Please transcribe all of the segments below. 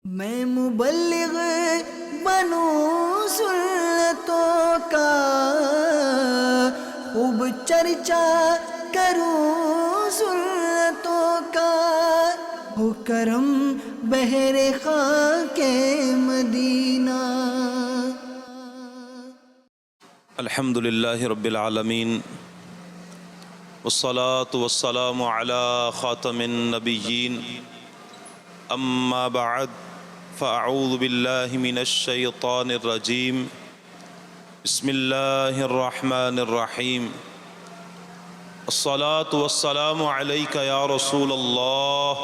میں مبلغ بنوں سنتوں کا، خوب چرچا کروں سنتوں کا، ہو کرم بہر خاک مدینہ۔ الحمد للہ رب العالمین، والصلاة والسلام علی خاتم النبیین، اما بعد فاعوذ باللہ من الشیطان الرجیم، بسم اللہ الرحمن الرحیم۔ الصلاة والسلام علیک یا رسول اللہ،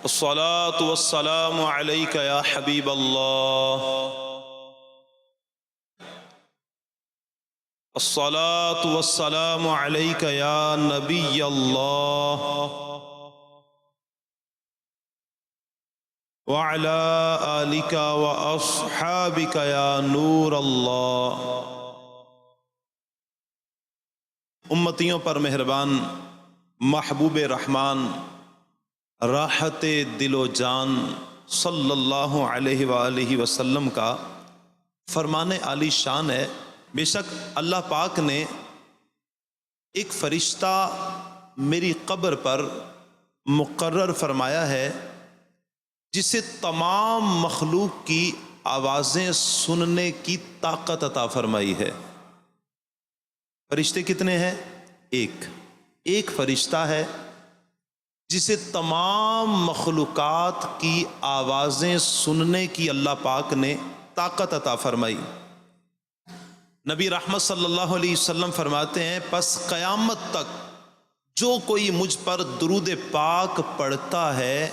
الصلاة والسلام علیک یا حبیب اللہ، الصلاة والسلام علیک یا نبی اللہ، وعلی آلک واصحابک یا نور اللہ۔ امتیوں پر مہربان محبوب رحمان راحت دل و جان صلی اللہ علیہ وآلہ وسلم کا فرمان عالی شان ہے۔ بے شک اللہ پاک نے ایک فرشتہ میری قبر پر مقرر فرمایا ہے، جسے تمام مخلوق کی آوازیں سننے کی طاقت عطا فرمائی ہے۔ فرشتے کتنے ہیں؟ ایک فرشتہ ہے جسے تمام مخلوقات کی آوازیں سننے کی اللہ پاک نے طاقت عطا فرمائی۔ نبی رحمت صلی اللہ علیہ وسلم فرماتے ہیں، پس قیامت تک جو کوئی مجھ پر درود پاک پڑھتا ہے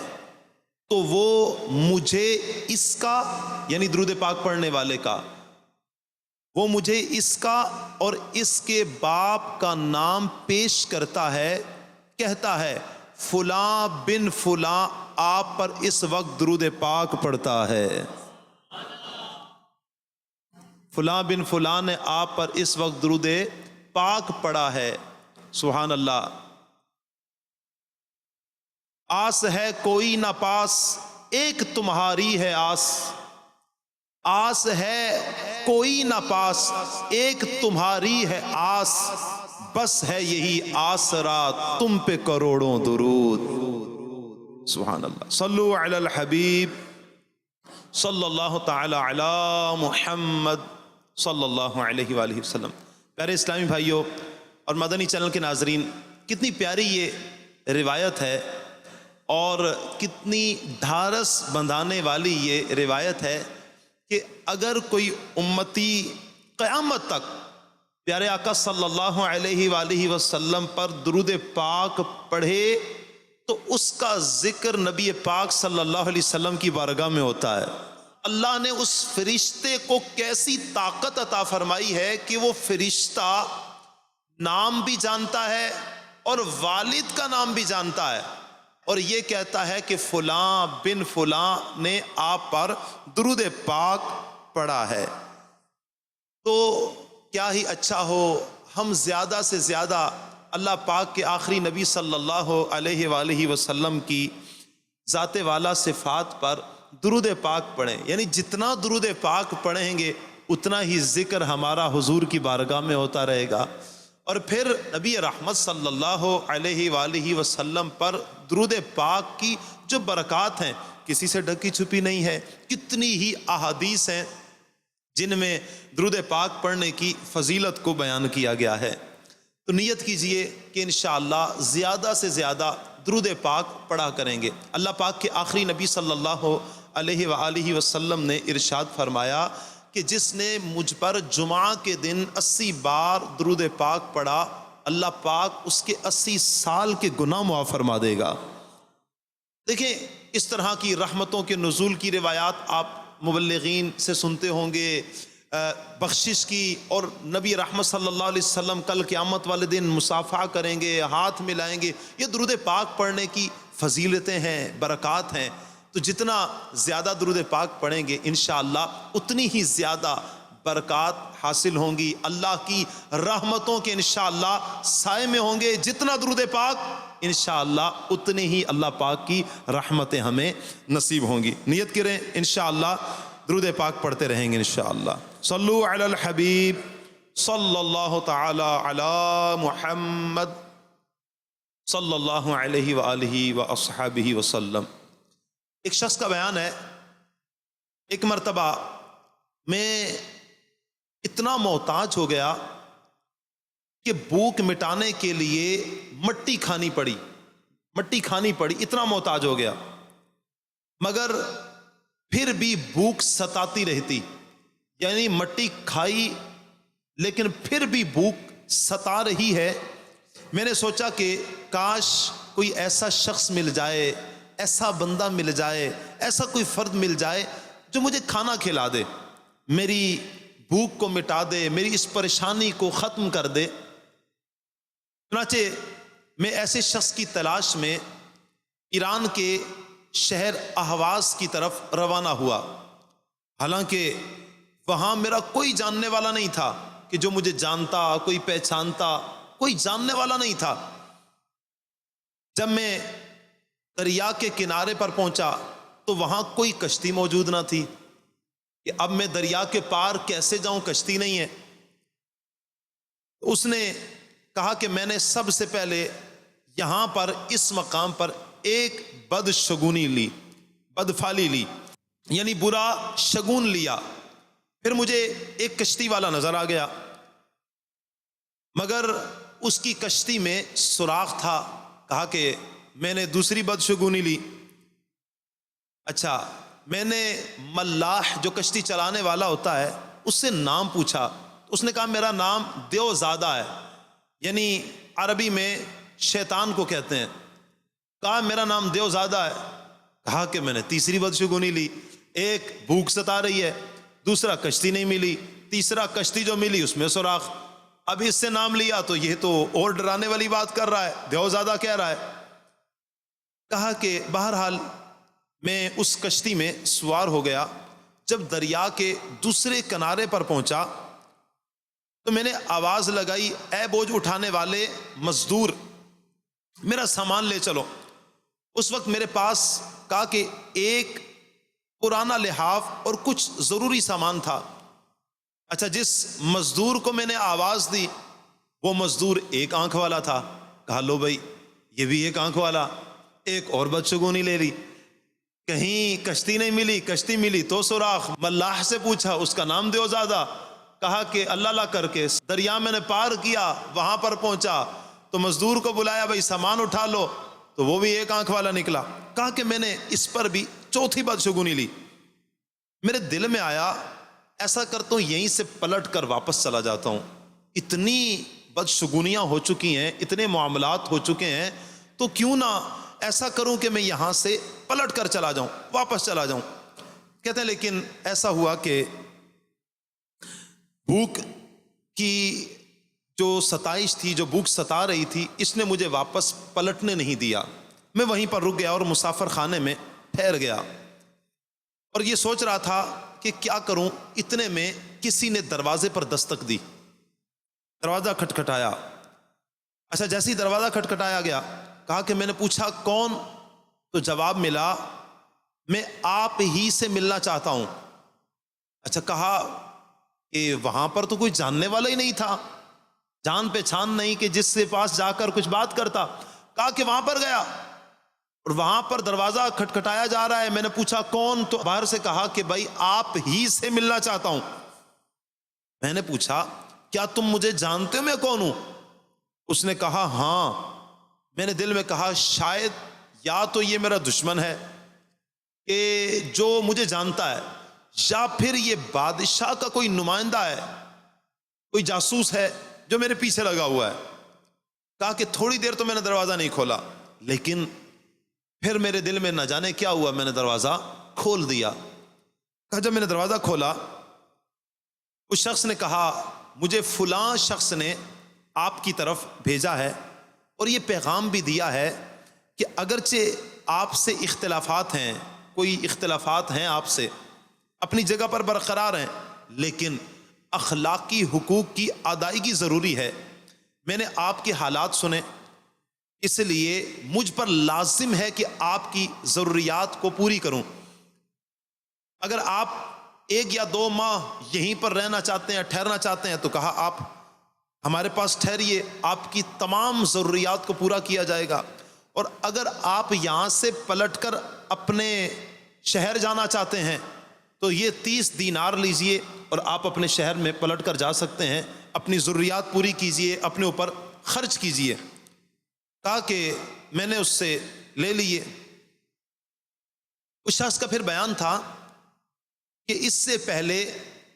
تو وہ مجھے اس کا، یعنی درود پاک پڑھنے والے کا، وہ مجھے اس کا اور اس کے باپ کا نام پیش کرتا ہے، کہتا ہے فلاں بن فلاں آپ پر اس وقت درود پاک پڑھتا ہے، فلاں بن فلاں نے آپ پر اس وقت درود پاک پڑھا ہے۔ سبحان اللہ۔ آس ہے کوئی نہ پاس، ایک تمہاری ہے آس، آس ہے کوئی نہ پاس، ایک تمہاری ہے آس، بس ہے یہی آسرا تم پہ کروڑوں درود۔ سبحان اللہ۔ صلو علی الحبیب صلی اللہ تعالی علی محمد صلی اللہ علیہ وآلہ وسلم۔ پیارے اسلامی بھائیوں اور مدنی چینل کے ناظرین، کتنی پیاری یہ روایت ہے اور کتنی ڈھارس بندھانے والی یہ روایت ہے کہ اگر کوئی امتی قیامت تک پیارے آقا صلی اللہ علیہ وآلہ وسلم پر درود پاک پڑھے تو اس کا ذکر نبی پاک صلی اللہ علیہ وسلم کی بارگاہ میں ہوتا ہے۔ اللہ نے اس فرشتے کو کیسی طاقت عطا فرمائی ہے کہ وہ فرشتہ نام بھی جانتا ہے اور والد کا نام بھی جانتا ہے، اور یہ کہتا ہے کہ فلاں بن فلاں نے آپ پر درود پاک پڑھا ہے۔ تو کیا ہی اچھا ہو ہم زیادہ سے زیادہ اللہ پاک کے آخری نبی صلی اللہ علیہ وآلہ وسلم کی ذات والا صفات پر درود پاک پڑھیں، یعنی جتنا درود پاک پڑھیں گے اتنا ہی ذکر ہمارا حضور کی بارگاہ میں ہوتا رہے گا، اور پھر نبی رحمت صلی اللہ علیہ وآلہ وسلم پر درود پاک کی جو برکات ہیں کسی سے ڈھکی چھپی نہیں ہے۔ کتنی ہی احادیث ہیں جن میں درود پاک پڑھنے کی فضیلت کو بیان کیا گیا ہے۔ تو نیت کیجئے کہ انشاءاللہ زیادہ سے زیادہ درود پاک پڑھا کریں گے۔ اللہ پاک کے آخری نبی صلی اللہ علیہ وآلہ وسلم نے ارشاد فرمایا کہ جس نے مجھ پر جمعہ کے دن 80 بار درود پاک پڑھا، اللہ پاک اس کے 80 سال کے گناہ معاف فرما دے گا۔ دیکھیں اس طرح کی رحمتوں کے نزول کی روایات آپ مبلغین سے سنتے ہوں گے، بخشش کی، اور نبی رحمت صلی اللہ علیہ وسلم کل قیامت والے دن مصافحہ کریں گے، ہاتھ ملائیں گے۔ یہ درود پاک پڑھنے کی فضیلتیں ہیں، برکات ہیں۔ تو جتنا زیادہ درود پاک پڑھیں گے انشاءاللہ اتنی ہی زیادہ برکات حاصل ہوں گی، اللہ کی رحمتوں کے انشاءاللہ سائے میں ہوں گے۔ جتنا درود پاک انشاءاللہ اتنی ہی اللہ پاک کی رحمتیں ہمیں نصیب ہوں گی۔ نیت کریں انشاءاللہ درود پاک پڑھتے رہیں گے انشاءاللہ۔ صلو علی الحبیب صلی اللہ تعالی علی محمد صلی اللہ علیہ وآلہ واصحابہ وسلم۔ ایک شخص کا بیان ہے، ایک مرتبہ میں اتنا محتاج ہو گیا کہ بھوک مٹانے کے لیے مٹی کھانی پڑی، اتنا محتاج ہو گیا، مگر پھر بھی بھوک ستاتی رہتی، یعنی مٹی کھائی لیکن پھر بھی بھوک ستا رہی ہے۔ میں نے سوچا کہ کاش کوئی ایسا شخص مل جائے، ایسا بندہ مل جائے، ایسا کوئی فرد مل جائے جو مجھے کھانا کھلا دے، میری بھوک کو مٹا دے، میری اس پریشانی کو ختم کر دے۔ چنانچہ میں ایسے شخص کی تلاش میں ایران کے شہر اہواز کی طرف روانہ ہوا، حالانکہ وہاں میرا کوئی جاننے والا نہیں تھا کہ جو مجھے جانتا، کوئی پہچانتا، کوئی جاننے والا نہیں تھا۔ جب میں دریا کے کنارے پر پہنچا تو وہاں کوئی کشتی موجود نہ تھی کہ اب میں دریا کے پار کیسے جاؤں، کشتی نہیں ہے۔ اس نے کہا کہ میں نے سب سے پہلے یہاں پر اس مقام پر ایک بدشگونی لی، بدفالی لی، یعنی برا شگون لیا۔ پھر مجھے ایک کشتی والا نظر آ گیا، مگر اس کی کشتی میں سوراخ تھا۔ کہا کہ میں نے دوسری بدشگونی لی۔ اچھا، میں نے ملاح جو کشتی چلانے والا ہوتا ہے اس سے نام پوچھا، اس نے کہا میرا نام دیوزادہ ہے، یعنی عربی میں شیطان کو کہتے ہیں۔ کہا میرا نام دیوزادہ ہے۔ کہا کہ میں نے تیسری بدشگونی لی، ایک بھوک ستا رہی ہے، دوسرا کشتی نہیں ملی، تیسرا کشتی جو ملی اس میں سوراخ۔ اب اس سے نام لیا تو یہ تو اور ڈرانے والی بات کر رہا ہے، دیوزادہ کہہ رہا ہے۔ کہا کہ بہرحال میں اس کشتی میں سوار ہو گیا۔ جب دریا کے دوسرے کنارے پر پہنچا تو میں نے آواز لگائی، اے بوجھ اٹھانے والے مزدور، میرا سامان لے چلو۔ اس وقت میرے پاس کہا کہ ایک پرانا لحاف اور کچھ ضروری سامان تھا۔ اچھا، جس مزدور کو میں نے آواز دی وہ مزدور ایک آنکھ والا تھا۔ کہا لو بھائی، یہ بھی ایک آنکھ والا، ایک اور بدشگونی لے لی۔ کہیں کشتی نہیں ملی، کشتی ملی تو سوراخ۔ ملاح سے پوچھا، اس کا نام دیوزادہ۔ کہا کہ اللہ اللہ کر کے دریا میں نے پار کیا، وہاں پر پہنچا تو مزدور کو بلایا، بھائی سامان اٹھا لو، تو وہ بھی ایک آنکھ والا نکلا۔ کہا کہ میں نے اس پر بھی چوتھی بدشگونی لی۔ میرے دل میں آیا ایسا کرتا ہوں یہیں سے پلٹ کر واپس چلا جاتا ہوں، اتنی بدشگونیاں ہو چکی ہیں، اتنے معاملات ہو چکے ہیں، تو کیوں نہ ایسا کروں کہ میں یہاں سے پلٹ کر چلا جاؤں، واپس چلا جاؤں۔ کہتے ہیں لیکن ایسا ہوا کہ بھوک کی جو ستائش تھی، جو بھوک ستا رہی تھی، اس نے مجھے واپس پلٹنے نہیں دیا۔ میں وہیں پر رک گیا اور مسافر خانے میں ٹھہر گیا اور یہ سوچ رہا تھا کہ کیا کروں۔ اتنے میں کسی نے دروازے پر دستک دی، دروازہ کھٹکھٹایا۔ اچھا، جیسے ہی دروازہ کھٹکھٹایا گیا، کہا کہ میں نے پوچھا کون، تو جواب ملا میں آپ ہی سے ملنا چاہتا ہوں۔ اچھا، کہا کہ وہاں پر تو کوئی جاننے والا ہی نہیں تھا، جان پہچان نہیں کہ جس کے پاس جا کر کچھ بات کرتا۔ کہا کہ وہاں پر گیا اور وہاں پر دروازہ کھٹکھٹایا جا رہا ہے۔ میں نے پوچھا کون، تو باہر سے کہا کہ بھائی آپ ہی سے ملنا چاہتا ہوں۔ میں نے پوچھا کیا تم مجھے جانتے ہو میں کون ہوں؟ اس نے کہا ہاں۔ میں نے دل میں کہا شاید یا تو یہ میرا دشمن ہے کہ جو مجھے جانتا ہے، یا پھر یہ بادشاہ کا کوئی نمائندہ ہے، کوئی جاسوس ہے جو میرے پیچھے لگا ہوا ہے۔ کہا کہ تھوڑی دیر تو میں نے دروازہ نہیں کھولا، لیکن پھر میرے دل میں نہ جانے کیا ہوا، میں نے دروازہ کھول دیا۔ کہا جب میں نے دروازہ کھولا، اس شخص نے کہا مجھے فلاں شخص نے آپ کی طرف بھیجا ہے اور یہ پیغام بھی دیا ہے کہ اگرچہ آپ سے اختلافات ہیں، کوئی اختلافات ہیں آپ سے، اپنی جگہ پر برقرار ہیں، لیکن اخلاقی حقوق کی ادائیگی ضروری ہے۔ میں نے آپ کے حالات سنے، اس لیے مجھ پر لازم ہے کہ آپ کی ضروریات کو پوری کروں۔ اگر آپ 1 یا 2 ماہ یہیں پر رہنا چاہتے ہیں، ٹھہرنا چاہتے ہیں، تو کہا آپ ہمارے پاس ٹھہریے، آپ کی تمام ضروریات کو پورا کیا جائے گا۔ اور اگر آپ یہاں سے پلٹ کر اپنے شہر جانا چاہتے ہیں تو یہ 30 دینار لیجئے اور آپ اپنے شہر میں پلٹ کر جا سکتے ہیں، اپنی ضروریات پوری کیجئے، اپنے اوپر خرچ کیجئے۔ تاکہ میں نے اس سے لے لیے۔ اس شخص کا پھر بیان تھا کہ اس سے پہلے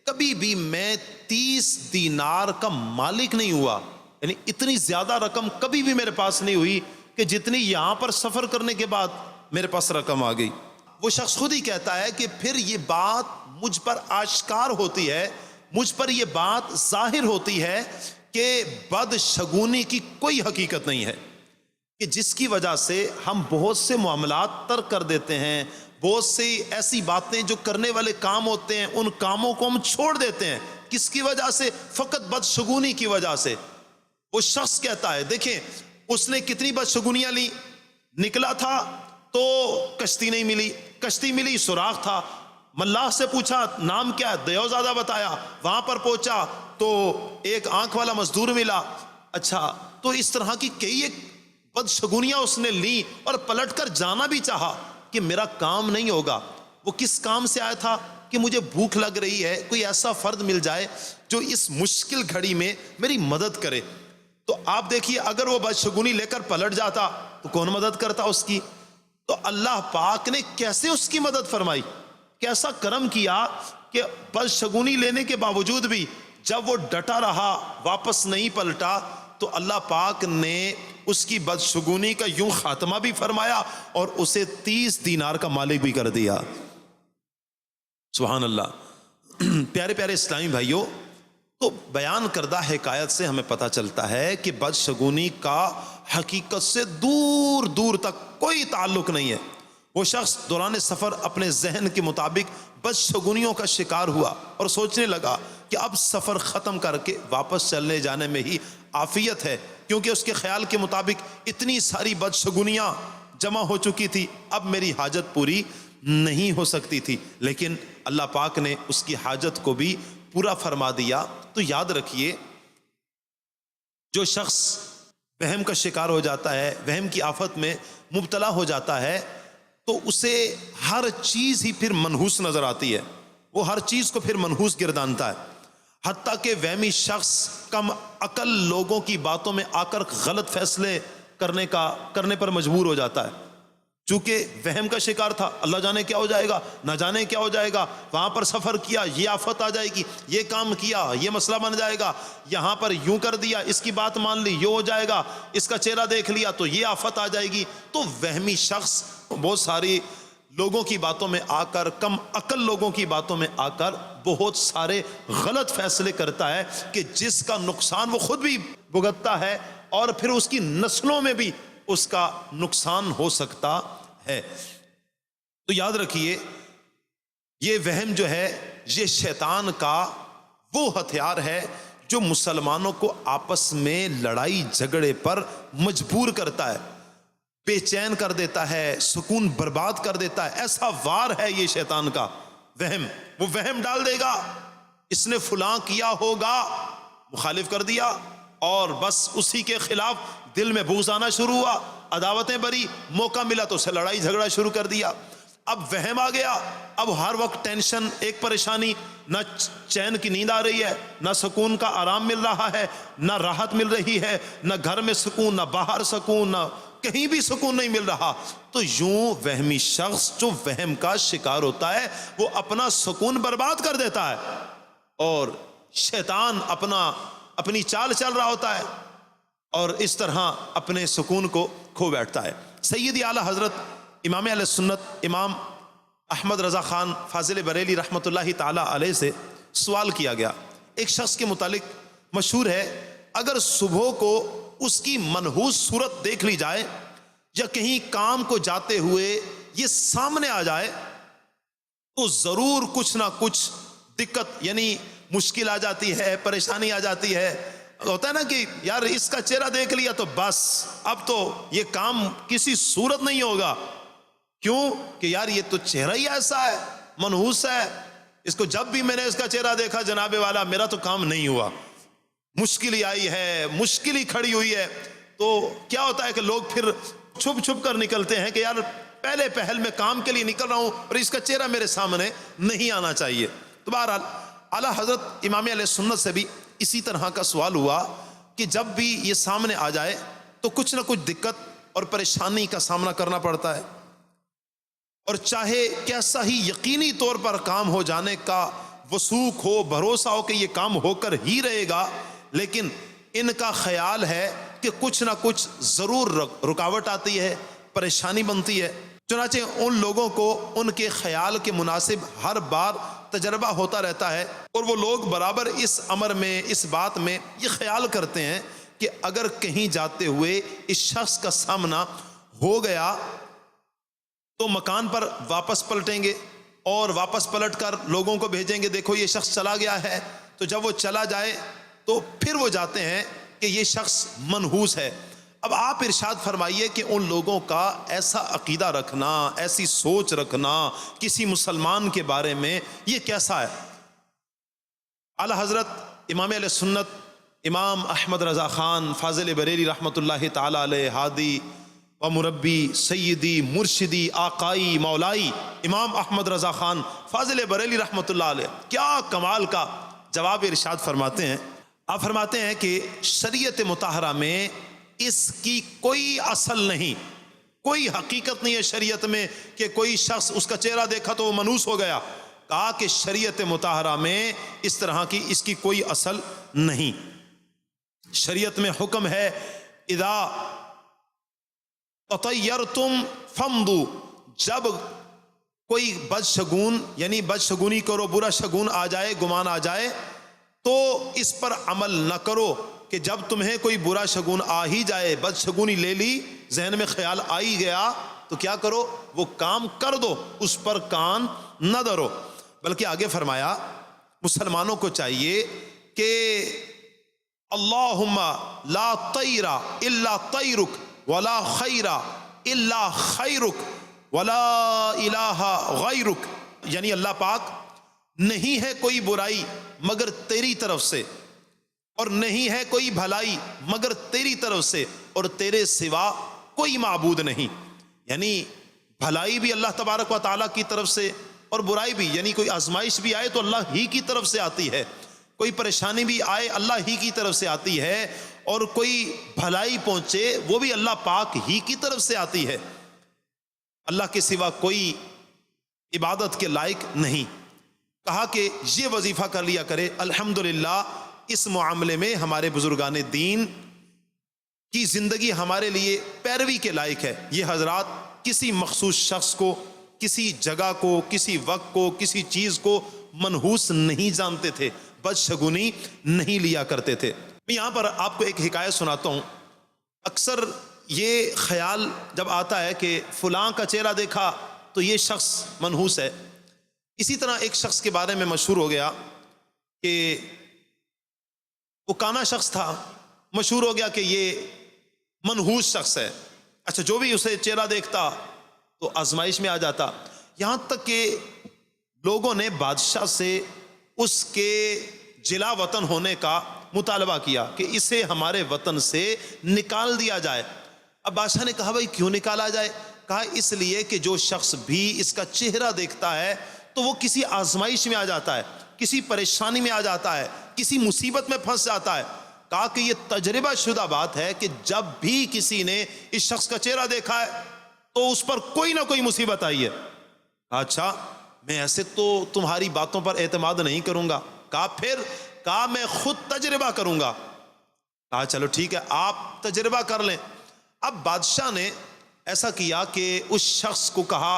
کبھی بھی میں 30 دینار کا مالک نہیں ہوا، یعنی اتنی زیادہ رقم کبھی بھی میرے پاس نہیں ہوئی کہ جتنی یہاں پر سفر کرنے کے بعد میرے پاس رقم آ گئی۔ وہ شخص خود ہی کہتا ہے کہ پھر یہ بات مجھ پر آشکار ہوتی ہے، مجھ پر یہ بات ظاہر ہوتی ہے کہ بدشگونی کی کوئی حقیقت نہیں ہے، کہ جس کی وجہ سے ہم بہت سے معاملات ترک کر دیتے ہیں، بہت سی ایسی باتیں جو کرنے والے کام ہوتے ہیں ان کاموں کو ہم چھوڑ دیتے ہیں۔ کس کی وجہ سے؟ فقط بدشگونی کی وجہ سے۔ وہ شخص کہتا ہے، دیکھیں اس نے کتنی بدشگونیاں لی، نکلا تھا تو کشتی نہیں ملی، کشتی ملی سوراخ تھا، ملاح سے پوچھا نام کیا ہے، دیوزادہ بتایا، وہاں پر پہنچا تو ایک آنکھ والا مزدور ملا۔ اچھا، تو اس طرح کی کئی ایک بدشگونیاں اس نے لی اور پلٹ کر جانا بھی چاہا کہ میرا کام نہیں ہوگا۔ وہ کس کام سے آیا تھا؟ کہ مجھے بھوک لگ رہی ہے، کوئی ایسا فرد مل جائے جو اس مشکل گھڑی میں میری مدد کرے۔ تو آپ دیکھیے اگر وہ بدشگونی لے کر پلٹ جاتا تو کون مدد کرتا اس کی؟ تو اللہ پاک نے کیسے اس کی مدد فرمائی، کیسا کرم کیا کہ بدشگونی لینے کے باوجود بھی جب وہ ڈٹا رہا، واپس نہیں پلٹا، تو اللہ پاک نے اس کی بدشگونی کا یوں خاتمہ بھی فرمایا اور اسے 30 دینار کا مالک بھی کر دیا۔ سبحان اللہ۔ پیارے پیارے اسلامی بھائیوں، تو بیان کردہ حکایت سے ہمیں پتہ چلتا ہے کہ بدشگونی کا حقیقت سے دور دور تک کوئی تعلق نہیں ہے۔ وہ شخص دوران سفر اپنے ذہن کے مطابق بدشگونیوں کا شکار ہوا اور سوچنے لگا کہ اب سفر ختم کر کے واپس چلنے جانے میں ہی عافیت ہے، کیونکہ اس کے خیال کے مطابق اتنی ساری بدشگونیاں جمع ہو چکی تھی، اب میری حاجت پوری نہیں ہو سکتی تھی۔ لیکن اللہ پاک نے اس کی حاجت کو بھی پورا فرما دیا۔ تو یاد رکھیے، جو شخص وہم کا شکار ہو جاتا ہے، وہم کی آفت میں مبتلا ہو جاتا ہے، تو اسے ہر چیز ہی پھر منحوس نظر آتی ہے، وہ ہر چیز کو پھر منحوس گردانتا ہے، حتیٰ کہ وہمی شخص کم عقل لوگوں کی باتوں میں آ کر غلط فیصلے کرنے پر مجبور ہو جاتا ہے۔ چونکہ وہم کا شکار تھا، اللہ جانے کیا ہو جائے گا، نہ جانے کیا ہو جائے گا، وہاں پر سفر کیا یہ آفت آ جائے گی، یہ کام کیا یہ مسئلہ بن جائے گا، یہاں پر یوں کر دیا، اس کی بات مان لی یہ ہو جائے گا، اس کا چہرہ دیکھ لیا تو یہ آفت آ جائے گی۔ تو وہمی شخص بہت ساری لوگوں کی باتوں میں آ کر، کم عقل لوگوں کی باتوں میں آ کر بہت سارے غلط فیصلے کرتا ہے کہ جس کا نقصان وہ خود بھی بھگتتا ہے اور پھر اس کی نسلوں میں بھی اس کا نقصان ہو سکتا ہے۔ تو یاد رکھیے، یہ وہم جو ہے یہ شیطان کا وہ ہتھیار ہے جو مسلمانوں کو آپس میں لڑائی جھگڑے پر مجبور کرتا ہے، بے چین کر دیتا ہے، سکون برباد کر دیتا ہے۔ ایسا وار ہے یہ شیطان کا وہم، وہ وہم ڈال دے گا اس نے فلاں کیا ہوگا، مخالف کر دیا اور بس اسی کے خلاف دل میں بغض آنا شروع ہوا، عداوتیں بری، موقع ملا تو اسے لڑائی جھگڑا شروع کر دیا۔ اب وہم آ گیا، اب ہر وقت ٹینشن، ایک پریشانی، نہ چین کی نیند آ رہی ہے، نہ سکون کا آرام مل رہا ہے، نہ راحت مل رہی ہے، نہ گھر میں سکون، نہ باہر سکون، نہ کہیں بھی سکون نہیں مل رہا۔ تو یوں وہمی شخص جو وہم کا شکار ہوتا ہے وہ اپنا سکون برباد کر دیتا ہے اور شیطان اپنی چال چل رہا ہوتا ہے اور اس طرح اپنے سکون کو کھو بیٹھتا ہے۔ سیدی اعلیٰ حضرت امام اہل سنت امام احمد رضا خان فاضل بریلی رحمۃ اللہ تعالی علیہ سے سوال کیا گیا، ایک شخص کے متعلق مشہور ہے، اگر صبح کو اس کی منحوس صورت دیکھ لی جائے یا کہیں کام کو جاتے ہوئے یہ سامنے آ جائے تو ضرور کچھ نہ کچھ دقت یعنی مشکل آ جاتی ہے، پریشانی آ جاتی ہے ہوتا ہے نا کہ یار اس کا چہرہ دیکھ لیا تو بس اب تو یہ کام کسی صورت نہیں ہوگا. کیوں کہ یار یہ تو چہرہ ہی ایسا ہے، منحوس ہے، اس کو جب بھی میں نے اس کا چہرہ دیکھا جناب والا میرا تو کام نہیں ہوا، مشکل ہی آئی ہے، مشکل ہی کھڑی ہوئی ہے. تو کیا ہوتا ہے کہ لوگ پھر چھپ چھپ کر نکلتے ہیں کہ یار پہلے پہل میں کام کے لیے نکل رہا ہوں اور اس کا چہرہ میرے سامنے نہیں آنا چاہیے. تو بہرحال اعلیٰ حضرت امام علیہ سنت سے بھی اسی طرح کا سوال ہوا کہ جب بھی یہ سامنے آ جائے تو کچھ نہ کچھ دقت اور پریشانی کا سامنا کرنا پڑتا ہے، اور چاہے کیسا ہی یقینی طور پر کام ہو جانے کا وثوق ہو، بھروسہ ہو کہ یہ کام ہو کر ہی رہے گا، لیکن ان کا خیال ہے کہ کچھ نہ کچھ ضرور رکاوٹ آتی ہے، پریشانی بنتی ہے. چنانچہ ان لوگوں کو ان کے خیال کے مناسب ہر بار تجربہ ہوتا رہتا ہے، اور وہ لوگ برابر اس امر میں، اس بات میں یہ خیال کرتے ہیں کہ اگر کہیں جاتے ہوئے اس شخص کا سامنا ہو گیا تو مکان پر واپس پلٹیں گے اور واپس پلٹ کر لوگوں کو بھیجیں گے دیکھو یہ شخص چلا گیا ہے. تو جب وہ چلا جائے تو پھر وہ جاتے ہیں کہ یہ شخص منحوس ہے. اب آپ ارشاد فرمائیے کہ ان لوگوں کا ایسا عقیدہ رکھنا، ایسی سوچ رکھنا کسی مسلمان کے بارے میں یہ کیسا ہے؟ اعلی حضرت امام علیہ سنت امام احمد رضا خان فاضل بریلی رحمۃ اللہ تعالی علیہ، ہادی و مربی سیدی مرشدی آقائی مولائی امام احمد رضا خان فاضل بریلی رحمۃ اللہ علیہ کیا کمال کا جواب ارشاد فرماتے ہیں. آپ فرماتے ہیں کہ شریعت مطہرہ میں اس کی کوئی اصل نہیں، کوئی حقیقت نہیں ہے شریعت میں کہ کوئی شخص اس کا چہرہ دیکھا تو وہ منحوس ہو گیا. کہا کہ شریعت مطہرہ میں اس طرح کی اس کی کوئی اصل نہیں. شریعت میں حکم ہے اذا تطیرتم فامضوا، جب کوئی بدشگون یعنی بدشگونی کرو، برا شگون آ جائے، گمان آ جائے تو اس پر عمل نہ کرو کہ جب تمہیں کوئی برا شگون آ ہی جائے، بدشگونی لے لی، ذہن میں خیال آ ہی گیا تو کیا کرو؟ وہ کام کر دو، اس پر کان نہ دھرو. بلکہ آگے فرمایا مسلمانوں کو چاہیے کہ اللہم لا طیر الا طیرک ولا خیر الا خیرک ولا الہ غیرک، یعنی اللہ پاک نہیں ہے کوئی برائی مگر تیری طرف سے، اور نہیں ہے کوئی بھلائی مگر تیری طرف سے، اور تیرے سوا کوئی معبود نہیں. یعنی بھلائی بھی اللہ تبارک و تعالیٰ کی طرف سے اور برائی بھی، یعنی کوئی آزمائش بھی آئے تو اللہ ہی کی طرف سے آتی ہے، کوئی پریشانی بھی آئے اللہ ہی کی طرف سے آتی ہے، اور کوئی بھلائی پہنچے وہ بھی اللہ پاک ہی کی طرف سے آتی ہے. اللہ کے سوا کوئی عبادت کے لائق نہیں. کہا کہ یہ وظیفہ کر لیا کرے. الحمدللہ اس معاملے میں ہمارے بزرگان دین کی زندگی ہمارے لیے پیروی کے لائق ہے. یہ حضرات کسی مخصوص شخص کو، کسی جگہ کو، کسی وقت کو، کسی چیز کو منحوس نہیں جانتے تھے، بدشگونی نہیں لیا کرتے تھے. میں یہاں پر آپ کو ایک حکایت سناتا ہوں. اکثر یہ خیال جب آتا ہے کہ فلاں کا چہرہ دیکھا تو یہ شخص منحوس ہے. اسی طرح ایک شخص کے بارے میں مشہور ہو گیا کہ وہ کانا شخص تھا، مشہور ہو گیا کہ یہ منحوس شخص ہے. اچھا، جو بھی اسے چہرہ دیکھتا تو آزمائش میں آ جاتا. یہاں تک کہ لوگوں نے بادشاہ سے اس کے جلا وطن ہونے کا مطالبہ کیا کہ اسے ہمارے وطن سے نکال دیا جائے. اب بادشاہ نے کہا بھائی کیوں نکالا جائے؟ کہا اس لیے کہ جو شخص بھی اس کا چہرہ دیکھتا ہے تو وہ کسی آزمائش میں آ جاتا ہے، کسی پریشانی میں آ جاتا ہے، کسی مصیبت میں پھنس جاتا ہے. کہا کہ یہ تجربہ شدہ بات ہے کہ جب بھی کسی نے اس شخص کا چہرہ دیکھا ہے تو اس پر کوئی نہ کوئی مصیبت آئی ہے. اچھا، میں ایسے تو تمہاری باتوں پر اعتماد نہیں کروں گا. کہا پھر؟ کہا میں خود تجربہ کروں گا. کہا چلو ٹھیک ہے، آپ تجربہ کر لیں. اب بادشاہ نے ایسا کیا کہ اس شخص کو کہا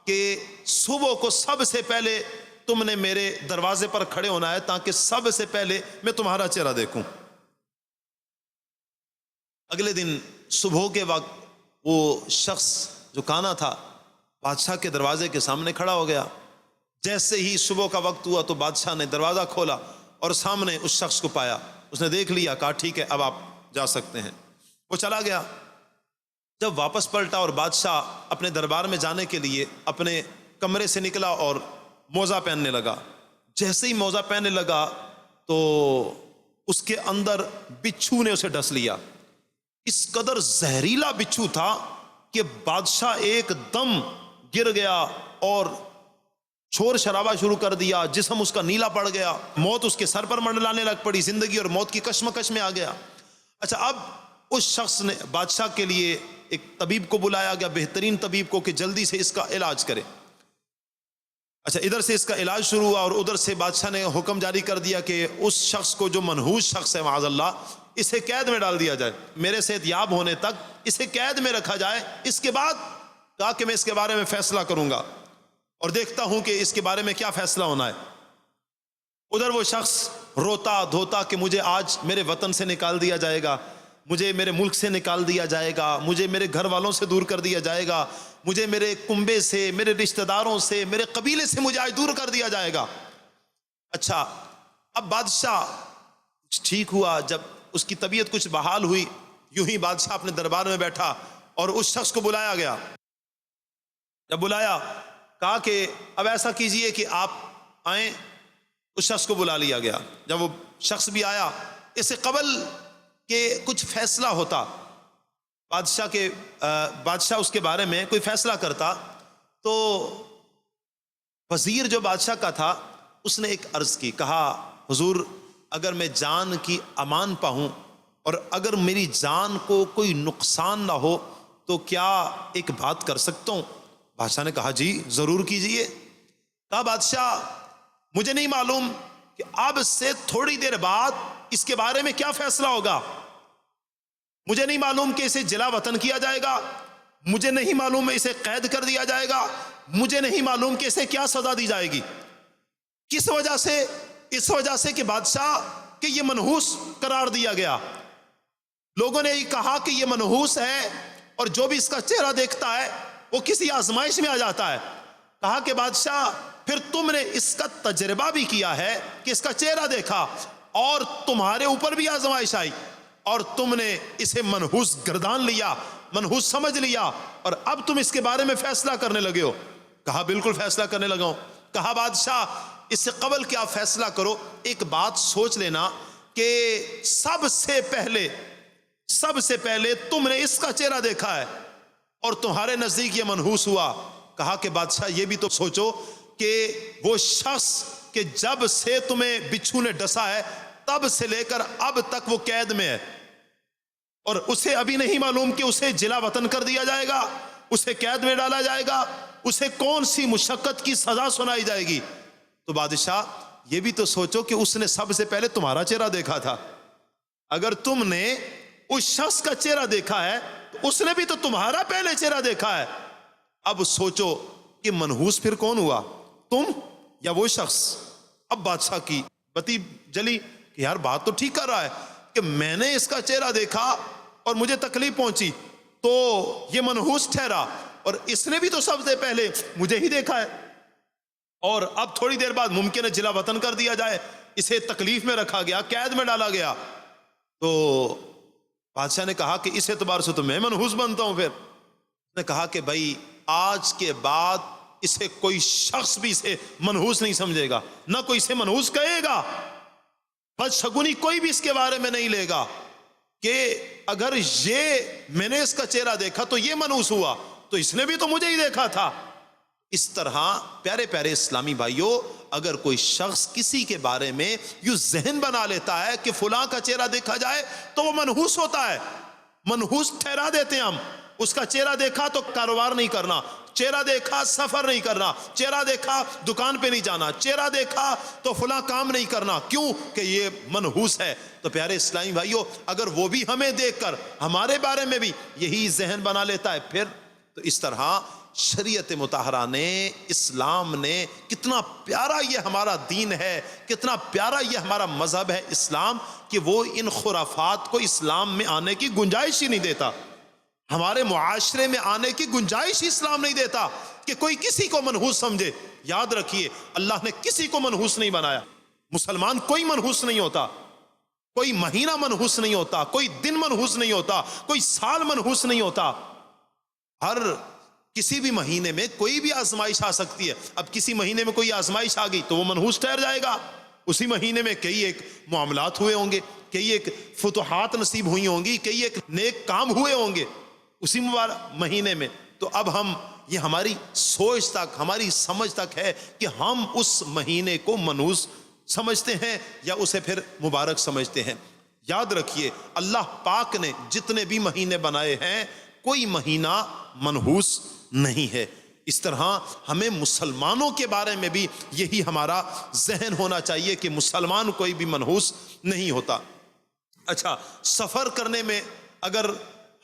کہ صبح کو سب سے پہلے تم نے میرے دروازے پر کھڑے ہونا ہے تاکہ سب سے پہلے میں تمہارا چہرہ دیکھوں. اگلے دن صبح کے وقت وہ شخص جو کانا تھا بادشاہ کے دروازے کے سامنے کھڑا ہو گیا. جیسے ہی صبح کا وقت ہوا تو بادشاہ نے دروازہ کھولا اور سامنے اس شخص کو پایا. اس نے دیکھ لیا، کہا ٹھیک ہے اب آپ جا سکتے ہیں۔ وہ چلا گیا۔ جب واپس پلٹا اور بادشاہ اپنے دربار میں جانے کے لیے اپنے کمرے سے نکلا اور موزہ پہننے لگا، جیسے ہی موزہ پہننے لگا تو اس کے اندر بچھو نے اسے ڈس لیا۔ اس قدر زہریلا بچھو تھا کہ بادشاہ ایک دم گر گیا اور شور شرابہ شروع کر دیا، جسم اس کا نیلا پڑ گیا، موت اس کے سر پر منڈلانے لگ پڑی، زندگی اور موت کی کشمکش میں آ گیا۔ اچھا، اب اس شخص نے بادشاہ کے لیے ایک طبیب کو بلایا گیا، بہترین طبیب کو، کہ جلدی سے اس کا علاج کرے۔ اچھا، ادھر سے اس کا علاج شروع ہوا اور ادھر سے بادشاہ نے حکم جاری کر دیا کہ اس شخص کو جو منحوس شخص ہے معاذ اللہ، اسے قید میں ڈال دیا جائے، میرے صحت یاب ہونے تک اسے قید میں رکھا جائے، اس کے بعد کہا کہ میں اس کے بارے میں فیصلہ کروں گا اور دیکھتا ہوں کہ اس کے بارے میں کیا فیصلہ ہونا ہے۔ ادھر وہ شخص روتا دھوتا کہ مجھے آج میرے وطن سے نکال دیا جائے گا، مجھے میرے ملک سے نکال دیا جائے گا، مجھے میرے گھر والوں سے دور کر دیا جائے گا، مجھے میرے کنبے سے، میرے رشتہ داروں سے، میرے قبیلے سے مجھے آج دور کر دیا جائے گا۔ اچھا، اب بادشاہ ٹھیک ہوا، جب اس کی طبیعت کچھ بحال ہوئی، یوں ہی بادشاہ اپنے دربار میں بیٹھا اور اس شخص کو بلایا گیا۔ جب بلایا، کہا کہ اب ایسا کیجئے کہ آپ آئیں۔ اس شخص کو بلا لیا گیا۔ جب وہ شخص بھی آیا، اس سے قبل کہ کچھ فیصلہ ہوتا، بادشاہ اس کے بارے میں کوئی فیصلہ کرتا، تو وزیر جو بادشاہ کا تھا اس نے ایک عرض کی، کہا حضور اگر میں جان کی امان پاؤں اور اگر میری جان کو کوئی نقصان نہ ہو تو کیا ایک بات کر سکتا ہوں؟ بادشاہ نے کہا جی ضرور کیجئے۔ کہا بادشاہ مجھے نہیں معلوم کہ اب سے تھوڑی دیر بعد اس کے بارے میں کیا فیصلہ ہوگا، مجھے نہیں معلوم کہ اسے جلا وطن کیا جائے گا، مجھے نہیں معلوم اسے قید کر دیا جائے گا، مجھے نہیں معلوم کہ اسے کیا سزا دی جائے گی۔ کس وجہ سے؟ اس وجہ سے کہ بادشاہ کہ یہ منحوس قرار دیا گیا، لوگوں نے یہ کہا کہ یہ منحوس ہے اور جو بھی اس کا چہرہ دیکھتا ہے وہ کسی آزمائش میں آ جاتا ہے۔ کہا کہ بادشاہ پھر تم نے اس کا تجربہ بھی کیا ہے کہ اس کا چہرہ دیکھا اور تمہارے اوپر بھی آزمائش آئی اور تم نے اسے منحوس گردان لیا، منحوس سمجھ لیا، اور اب تم اس کے بارے میں فیصلہ کرنے لگے ہو۔ کہا بالکل فیصلہ کرنے لگا ہوں۔ کہا بادشاہ اس سے قبل کہ آپ فیصلہ کرو ایک بات سوچ لینا کہ سب سے پہلے تم نے اس کا چہرہ دیکھا ہے اور تمہارے نزدیک یہ منحوس ہوا۔ کہا کہ بادشاہ یہ بھی تو سوچو کہ وہ شخص کہ جب سے تمہیں بچھو نے ڈسا ہے تب سے لے کر اب تک وہ قید میں ہے اور اسے ابھی نہیں معلوم کہ اسے جلا وطن کر دیا جائے گا، اسے قید میں ڈالا جائے گا، اسے کون سی مشقت کی سزا سنائی جائے گی۔ تو بادشاہ یہ بھی تو سوچو کہ اس نے سب سے پہلے تمہارا چہرہ دیکھا تھا، اگر تم نے اس شخص کا چہرہ دیکھا ہے تو اس نے بھی تو تمہارا پہلے چہرہ دیکھا ہے۔ اب سوچو کہ منحوس پھر کون ہوا، تم یا وہ شخص؟ اب بادشاہ کی بتی جلی کہ یار بات تو ٹھیک کر رہا ہے کہ میں نے اس کا چہرہ دیکھا اور مجھے تکلیف پہنچی تو یہ منحوس ٹھہرا، اور اس نے بھی تو سب سے پہلے مجھے ہی دیکھا ہے، اور اب تھوڑی دیر بعد ممکن ہے جلا وطن کر دیا جائے، اسے تکلیف میں رکھا گیا، قید میں ڈالا گیا۔ تو بادشاہ نے کہا کہ اس اعتبار سے تو میں منحوس بنتا ہوں۔ پھر اس نے کہا کہ بھائی آج کے بعد اسے کوئی شخص بھی اسے منحوس نہیں سمجھے گا، نہ کوئی اسے منحوس کہے گا، بدشگونی کوئی بھی اس کے بارے میں نہیں لے گا کہ اگر یہ میں نے اس کا چہرہ دیکھا تو یہ منحوس ہوا تو اس نے بھی تو مجھے ہی دیکھا تھا۔ اس طرح پیارے پیارے اسلامی بھائیوں، اگر کوئی شخص کسی کے بارے میں یوں ذہن بنا لیتا ہے کہ فلاں کا چہرہ دیکھا جائے تو وہ منحوس ہوتا ہے، منحوس ٹھہرا دیتے ہیں ہم۔ اس کا چہرہ دیکھا تو کاروبار نہیں کرنا، چہرہ دیکھا سفر نہیں کرنا، چہرہ دیکھا دکان پہ نہیں جانا، چہرہ دیکھا تو فلاں کام نہیں کرنا، کیوں کہ یہ منحوس ہے۔ تو پیارے اسلامی بھائیوں، اگر وہ بھی ہمیں دیکھ کر ہمارے بارے میں بھی یہی ذہن بنا لیتا ہے پھر تو اس طرح شریعت مطہرہ نے، اسلام نے، کتنا پیارا یہ ہمارا دین ہے، کتنا پیارا یہ ہمارا مذہب ہے اسلام، کہ وہ ان خرافات کو اسلام میں آنے کی گنجائش ہی نہیں دیتا، ہمارے معاشرے میں آنے کی گنجائش ہی اسلام نہیں دیتا کہ کوئی کسی کو منحوس سمجھے۔ یاد رکھیے اللہ نے کسی کو منحوس نہیں بنایا، مسلمان کوئی منحوس نہیں ہوتا، کوئی مہینہ منحوس نہیں ہوتا، کوئی دن منحوس نہیں ہوتا، کوئی سال منحوس نہیں ہوتا. ہر کسی بھی مہینے میں کوئی بھی آزمائش آ سکتی ہے. اب کسی مہینے میں کوئی آزمائش آ گئی تو وہ منحوس ٹھہر جائے گا. اسی مہینے میں کئی ایک معاملات ہوئے ہوں گے، کئی ایک فتوحات نصیب ہوئی ہوں گی، کئی ایک نیک کام ہوئے ہوں گے اسی مبارک مہینے میں. تو اب ہم یہ ہماری سوچ تک، ہماری سمجھ تک ہے کہ ہم اس مہینے کو منحوس سمجھتے ہیں یا اسے پھر مبارک سمجھتے ہیں. یاد رکھیے اللہ پاک نے جتنے بھی مہینے بنائے ہیں کوئی مہینہ منحوس نہیں ہے. اس طرح ہمیں مسلمانوں کے بارے میں بھی یہی ہمارا ذہن ہونا چاہیے کہ مسلمان کوئی بھی منحوس نہیں ہوتا. اچھا، سفر کرنے میں اگر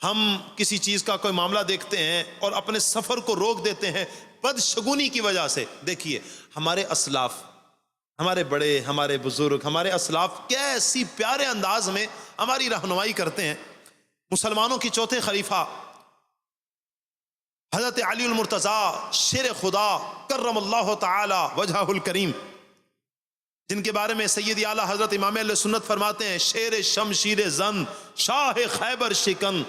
ہم کسی چیز کا کوئی معاملہ دیکھتے ہیں اور اپنے سفر کو روک دیتے ہیں بدشگونی کی وجہ سے، دیکھیے ہمارے اسلاف، ہمارے بڑے، ہمارے بزرگ، ہمارے اسلاف کیسی پیارے انداز میں ہماری رہنمائی کرتے ہیں. مسلمانوں کی چوتھے خلیفہ حضرت علی المرتضیٰ شیر خدا کرم اللہ تعالی وجہہ الکریم، جن کے بارے میں سید اعلیٰ حضرت امام اہل سنت فرماتے ہیں شیر شمشیر زن، شاہ خیبر شکن،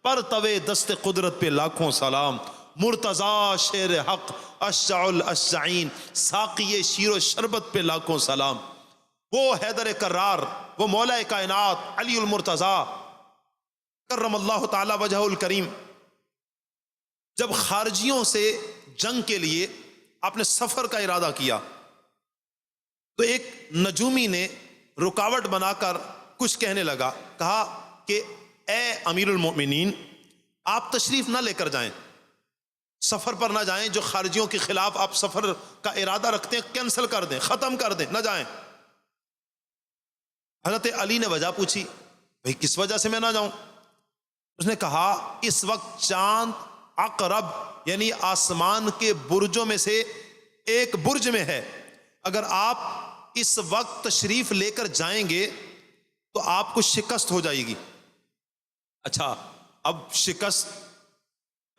پر توے دست قدرت پہ لاکھوں سلام، مرتضیٰ شیر حق اشجع الاشجعین، ساقی شیر و شربت پہ لاکھوں سلام. وہ حیدر کرار، وہ مولا کائنات علی المرتضیٰ کرم اللہ تعالی وجہہ الکریم، جب خارجیوں سے جنگ کے لیے آپ نے سفر کا ارادہ کیا تو ایک نجومی نے رکاوٹ بنا کر کچھ کہنے لگا. کہا کہ اے امیر المؤمنین، آپ تشریف نہ لے کر جائیں، سفر پر نہ جائیں، جو خارجیوں کے خلاف آپ سفر کا ارادہ رکھتے ہیں کینسل کر دیں، ختم کر دیں، نہ جائیں. حضرت علی نے وجہ پوچھی، بھئی کس وجہ سے میں نہ جاؤں؟ اس نے کہا اس وقت چاند عقرب یعنی آسمان کے برجوں میں سے ایک برج میں ہے، اگر آپ اس وقت تشریف لے کر جائیں گے تو آپ کو شکست ہو جائے گی. اچھا، اب شکست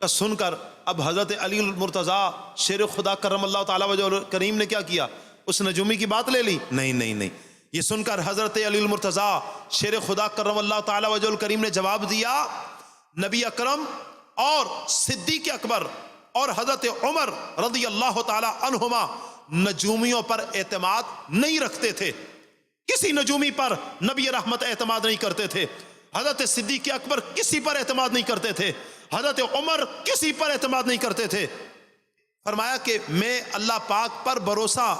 کا سن کر اب حضرت علی المرتضیٰ شیر خدا کرم اللہ تعالی وجہ کریم نے کیا کیا؟ اس نجومی کی بات لے لی؟ نہیں. یہ سن کر حضرت علی المرتضیٰ شیر خدا کرم اللہ تعالی وجہ کریم نے جواب دیا، نبی اکرم اور صدیق اکبر اور حضرت عمر رضی اللہ تعالی عنہما نجومیوں پر اعتماد نہیں رکھتے تھے. کسی نجومی پر نبی رحمت اعتماد نہیں کرتے تھے. حضرت صدیق اکبر کسی پر اعتماد نہیں کرتے تھے. حضرت عمر کسی پر اعتماد نہیں کرتے تھے. فرمایا کہ میں اللہ پاک پر بھروسہ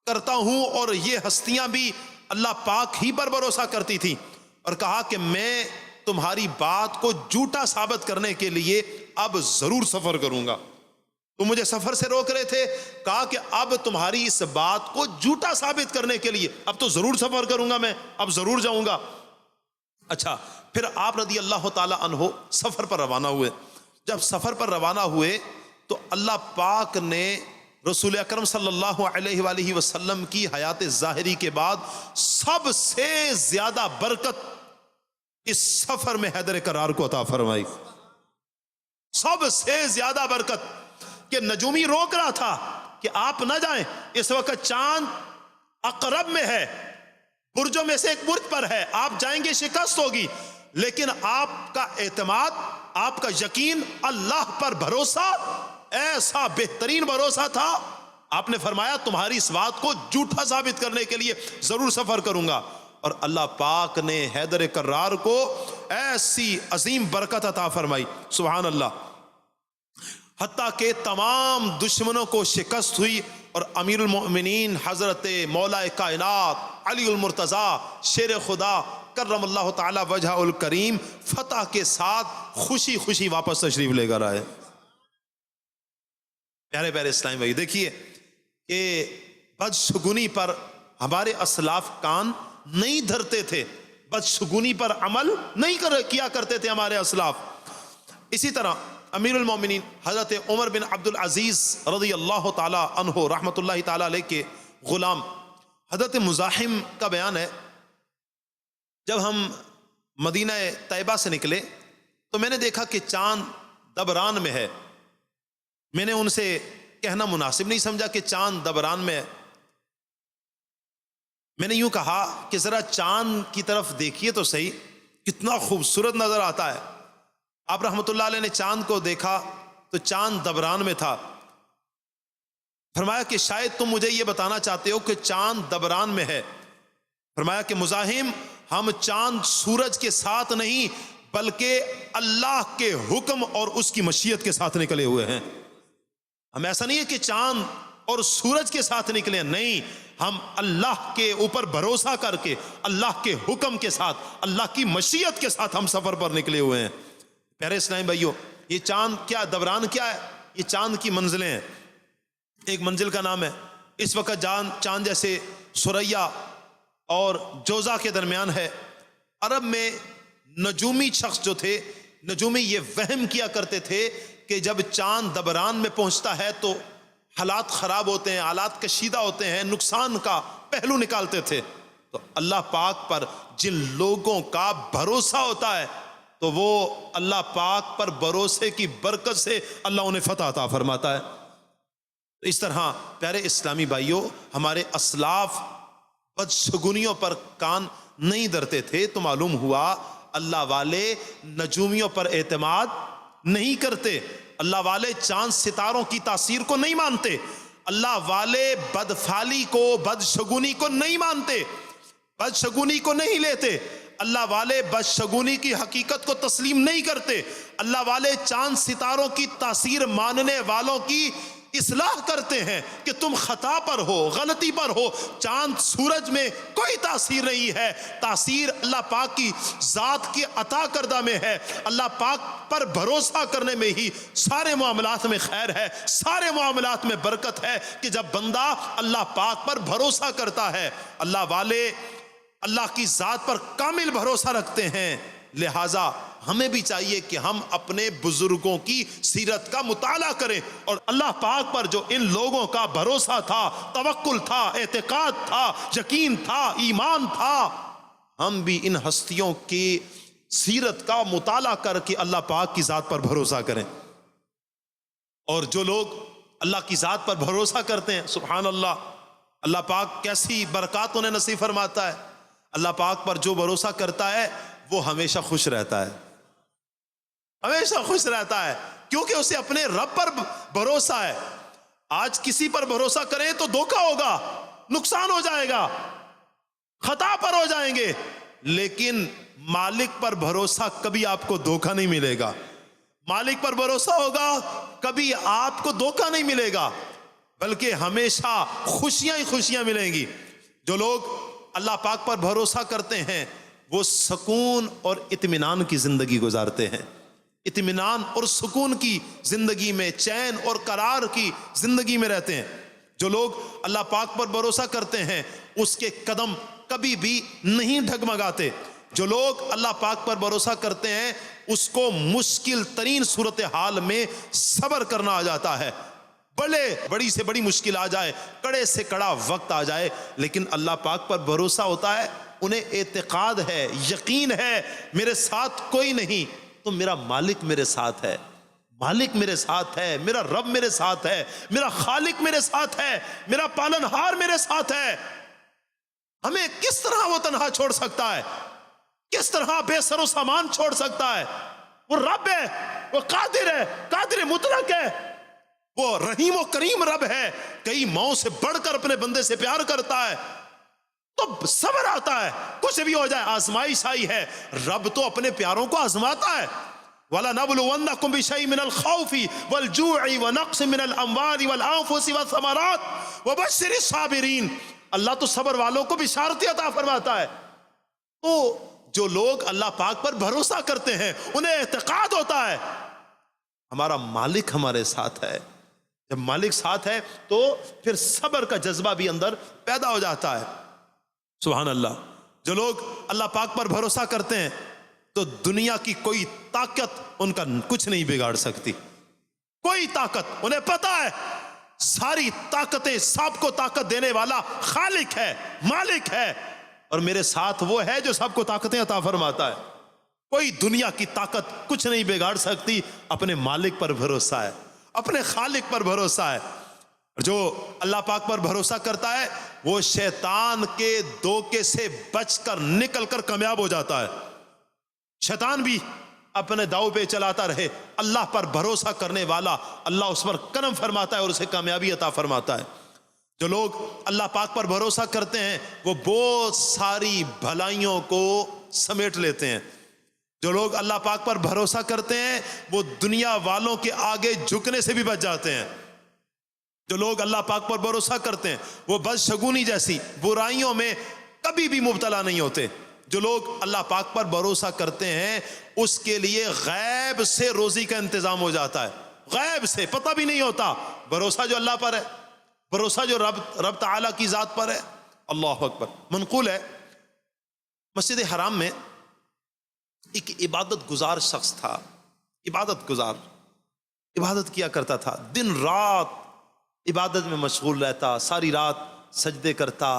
کرتا ہوں اور یہ ہستیاں بھی اللہ پاک ہی پر بھروسہ کرتی تھی. اور کہا کہ میں تمہاری بات کو جھوٹا ثابت کرنے کے لیے اب ضرور سفر کروں گا. تم مجھے سفر سے روک رہے تھے، کہا کہ اب تمہاری اس بات کو جھوٹا ثابت کرنے کے لیے اب تو ضرور سفر کروں گا، میں اب ضرور جاؤں گا. اچھا، پھر آپ رضی اللہ تعالی عنہ سفر پر روانہ ہوئے. جب سفر پر روانہ ہوئے تو اللہ پاک نے رسول اکرم صلی اللہ علیہ وآلہ وسلم کی حیات ظاہری کے بعد سب سے زیادہ برکت اس سفر میں حیدر کرار کو عطا فرمائی. سب سے زیادہ برکت کہ نجومی روک رہا تھا کہ آپ نہ جائیں، اس وقت چاند عقرب میں ہے، برجوں میں سے ایک برج پر ہے، آپ جائیں گے شکست ہوگی، لیکن آپ کا اعتماد، آپ کا یقین، اللہ پر بھروسہ ایسا بہترین بھروسہ تھا. آپ نے فرمایا تمہاری اس بات کو جھوٹا ثابت کرنے کے لیے ضرور سفر کروں گا. اور اللہ پاک نے حیدر کرار کو ایسی عظیم برکت عطا فرمائی، سبحان اللہ، حتیٰ کہ تمام دشمنوں کو شکست ہوئی اور امیر المؤمنین حضرت مولا کائنات علی المرتضیٰ شیر خدا کرم اللہ تعالی وجہ الکریم فتح کے ساتھ خوشی خوشی واپس تشریف لے کر آئے. پیارے پیارے اسلام بھائی، دیکھیے کہ بدشگونی پر ہمارے اسلاف کان نہیں دھرتے تھے، بدشگونی پر عمل نہیں کیا کرتے تھے ہمارے اسلاف. اسی طرح امیر المومنین حضرت عمر بن عبد العزیز رضی اللہ تعالی عنہ رحمۃ اللہ تعالی علیہ کے غلام حضرت مزاحم کا بیان ہے، جب ہم مدینہ طیبہ سے نکلے تو میں نے دیکھا کہ چاند دبران میں ہے. میں نے ان سے کہنا مناسب نہیں سمجھا کہ چاند دبران میں ہے. میں نے یوں کہا کہ ذرا چاند کی طرف دیکھیے تو صحیح، کتنا خوبصورت نظر آتا ہے۔ آپ رحمۃ اللہ علیہ نے چاند کو دیکھا تو چاند دبران میں تھا۔ فرمایا کہ شاید تم مجھے یہ بتانا چاہتے ہو کہ چاند دبران میں ہے۔ فرمایا کہ مزاحم، ہم چاند سورج کے ساتھ نہیں بلکہ اللہ کے حکم اور اس کی مشیت کے ساتھ نکلے ہوئے ہیں۔ ہم ایسا نہیں ہے کہ چاند اور سورج کے ساتھ نکلے، نہیں، ہم اللہ کے اوپر بھروسہ کر کے اللہ کے حکم کے ساتھ اللہ کی مشیت کے ساتھ ہم سفر پر نکلے ہوئے ہیں۔ پیارے اسلامی بھائیو، یہ چاند کیا دوران کیا ہے؟ یہ چاند کی منزلیں ہیں۔ ایک منزل کا نام ہے، اس وقت چاند جیسے سریا اور جوزا کے درمیان ہے۔ عرب میں نجومی شخص جو تھے، نجومی یہ وہم کیا کرتے تھے کہ جب چاند دبران میں پہنچتا ہے تو حالات خراب ہوتے ہیں، حالات کشیدہ ہوتے ہیں، نقصان کا پہلو نکالتے تھے۔ تو اللہ پاک پر جن لوگوں کا بھروسہ ہوتا ہے تو وہ اللہ پاک پر بھروسے کی برکت سے اللہ انہیں فتح عطا فرماتا ہے۔ اس طرح پیارے اسلامی بھائیوں، ہمارے اسلاف بدشگونیوں پر کان نہیں دھرتے تھے، تو معلوم ہوا اللہ والے نجومیوں پر اعتماد نہیں کرتے، اللہ والے چاند ستاروں کی تاثیر کو نہیں مانتے، اللہ والے بدفعلی کو، بدشگونی کو نہیں مانتے، بدشگونی کو نہیں لیتے، اللہ والے بدشگونی کی حقیقت کو تسلیم نہیں کرتے، اللہ والے چاند ستاروں کی تاثیر ماننے والوں کی اصلاح کرتے ہیں کہ تم خطا پر ہو، غلطی پر ہو۔ چاند سورج میں کوئی تاثیر نہیں ہے، تاثیر اللہ پاک کی ذات کی عطا کردہ میں ہے۔ اللہ پاک پر بھروسہ کرنے میں ہی سارے معاملات میں خیر ہے، سارے معاملات میں برکت ہے کہ جب بندہ اللہ پاک پر بھروسہ کرتا ہے۔ اللہ والے اللہ کی ذات پر کامل بھروسہ رکھتے ہیں، لہٰذا ہمیں بھی چاہیے کہ ہم اپنے بزرگوں کی سیرت کا مطالعہ کریں، اور اللہ پاک پر جو ان لوگوں کا بھروسہ تھا، توکل تھا، اعتقاد تھا، یقین تھا، ایمان تھا، ہم بھی ان ہستیوں کی سیرت کا مطالعہ کر کے اللہ پاک کی ذات پر بھروسہ کریں۔ اور جو لوگ اللہ کی ذات پر بھروسہ کرتے ہیں، سبحان اللہ، اللہ پاک کیسی برکات انہیں نصیب فرماتا ہے۔ اللہ پاک پر جو بھروسہ کرتا ہے وہ ہمیشہ خوش رہتا ہے، ہمیشہ خوش رہتا ہے، کیونکہ اسے اپنے رب پر بھروسہ ہے۔ آج کسی پر بھروسہ کریں تو دھوکہ ہوگا، نقصان ہو جائے گا، خطا پر ہو جائیں گے، لیکن مالک پر بھروسہ کبھی آپ کو دھوکہ نہیں ملے گا۔ مالک پر بھروسہ ہوگا، کبھی آپ کو دھوکہ نہیں ملے گا، بلکہ ہمیشہ خوشیاں ہی خوشیاں ملیں گی۔ جو لوگ اللہ پاک پر بھروسہ کرتے ہیں وہ سکون اور اطمینان کی زندگی گزارتے ہیں، اطمینان اور سکون کی زندگی میں، چین اور قرار کی زندگی میں رہتے ہیں۔ جو لوگ اللہ پاک پر بھروسہ کرتے ہیں اس کے قدم کبھی بھی نہیں ڈگمگاتے۔ جو لوگ اللہ پاک پر بھروسہ کرتے ہیں اس کو مشکل ترین صورتحال میں صبر کرنا آ جاتا ہے، بڑی سے بڑی مشکل آ جائے، کڑے سے کڑا وقت آ جائے، لیکن اللہ پاک پر بھروسہ ہوتا ہے، انہیں اعتقاد ہے، یقین ہے، میرے ساتھ کوئی نہیں تو میرا مالک میرے ساتھ ہے، مالک میرے ساتھ ہے، میرا رب میرے ساتھ ہے، میرا خالق میرے ساتھ ہے، میرا پالنہار میرے ساتھ ہے۔ ہمیں کس طرح وہ تنہا چھوڑ سکتا ہے؟ کس طرح بے سر و سامان چھوڑ سکتا ہے؟ وہ رب ہے، وہ قادر ہے، قادر مطلق ہے، وہ رحیم و کریم رب ہے، کئی ماؤں سے بڑھ کر اپنے بندے سے پیار کرتا ہے، تو صبر آتا ہے، کچھ بھی ہو جائے، آزمائش آئی ہے، رب تو اپنے پیاروں کو آزماتا ہے۔ وَلَنَبْلُوَنَّكُمْ بِشَيْءٍ مِّنَ الْخَوْفِ وَالْجُوعِ وَنَقْصٍ مِّنَ الْأَمْوَالِ وَالْأَنفُسِ وَالثَّمَرَاتِ وَبَشِّرِ الصَّابِرِينَ۔ اللہ تو صبر والوں کو بشارت عطا فرماتا ہے۔ تو جو لوگ اللہ پاک پر بھروسہ کرتے ہیں انہیں اعتقاد ہوتا ہے ہمارا مالک ہمارے ساتھ ہے۔ جب مالک ساتھ ہے تو پھر صبر کا جذبہ بھی اندر پیدا ہو جاتا ہے۔ سبحان اللہ۔ جو لوگ اللہ پاک پر بھروسہ کرتے ہیں تو دنیا کی کوئی طاقت ان کا کچھ نہیں بگاڑ سکتی، کوئی طاقت، انہیں پتا ہے ساری طاقتیں، سب کو طاقت دینے والا خالق ہے، مالک ہے، اور میرے ساتھ وہ ہے جو سب کو طاقتیں عطا فرماتا ہے۔ کوئی دنیا کی طاقت کچھ نہیں بگاڑ سکتی، اپنے مالک پر بھروسہ ہے، اپنے خالق پر بھروسہ ہے۔ جو اللہ پاک پر بھروسہ کرتا ہے وہ شیطان کے دھوکے سے بچ کر نکل کر کامیاب ہو جاتا ہے. شیطان بھی اپنے داؤ پہ چلاتا رہے، اللہ پر بھروسہ کرنے والا اللہ اس پر کرم فرماتا ہے اور اسے کامیابی عطا فرماتا ہے. جو لوگ اللہ پاک پر بھروسہ کرتے ہیں وہ بہت ساری بھلائیوں کو سمیٹ لیتے ہیں. جو لوگ اللہ پاک پر بھروسہ کرتے ہیں وہ دنیا والوں کے آگے جھکنے سے بھی بچ جاتے ہیں. جو لوگ اللہ پاک پر بھروسہ کرتے ہیں وہ بدشگونی جیسی برائیوں میں کبھی بھی مبتلا نہیں ہوتے. جو لوگ اللہ پاک پر بھروسہ کرتے ہیں اس کے لیے غیب سے روزی کا انتظام ہو جاتا ہے. غیب سے پتہ بھی نہیں ہوتا. بھروسہ جو اللہ پر ہے، بھروسہ جو رب تعالیٰ کی ذات پر ہے. اللہ اکبر. منقول ہے مسجد حرام میں ایک عبادت گزار شخص تھا. عبادت گزار، عبادت کیا کرتا تھا، دن رات عبادت میں مشغول رہتا، ساری رات سجدے کرتا،